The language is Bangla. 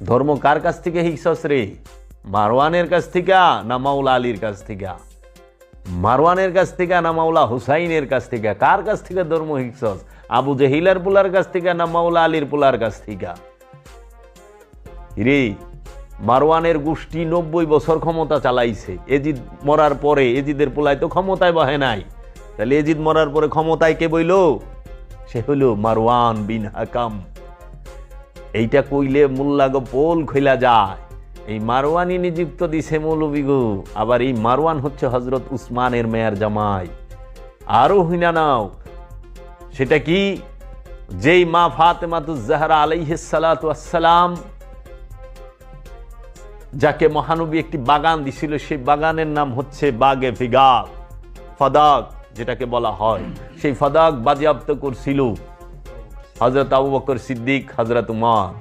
ধর্ম কার কাছ থেকে শিখছস রে? মারওয়ানের কাছ থেকে না মাওলা আলীর কাছ থেকে? মারওয়ানের কাছ থেকে না মাওলা হুসাইনের কাছ থেকে? কার কাছ থেকে ধর্ম শিখছস? আবু জেহিলার পোলার কাছ থেকে না মাওলা আলীর পোলার কাছ থেকে? রে, মারওয়ানের গোষ্ঠী 90 বছর ক্ষমতা চালাইছে। এজিদ মরার পরে এজিদের পোলায় তো ক্ষমতায় বহে নাই, তাহলে এজিদ মরার পরে ক্ষমতায় কে বইল? সে হইল মারওয়ান বিন হাকাম। এইটা কইলে মোল্লাগো পোল খইলা যায়। এই মারওয়ানি নিযুক্ত দিছে মৌলবীগো। আবার এই মারওয়ান হচ্ছে হজরত উসমানের মেয়ের জামাই। আরো হইনা নাও, সেটা কি? যেই মা ফাতেমাতুজ জাহরা আলাইহিস সালাতু ওয়াস সালাম, যাকে মহানবী একটি বাগান দিছিল, সেই বাগানের নাম হচ্ছে বাগে ফিগাল, ফাদাক যেটাকে বলা হয়। সেই ফাদাক বাজেয়াপ্ত করছিল হযরত আবু বকর সিদ্দিক, হযরত উমর।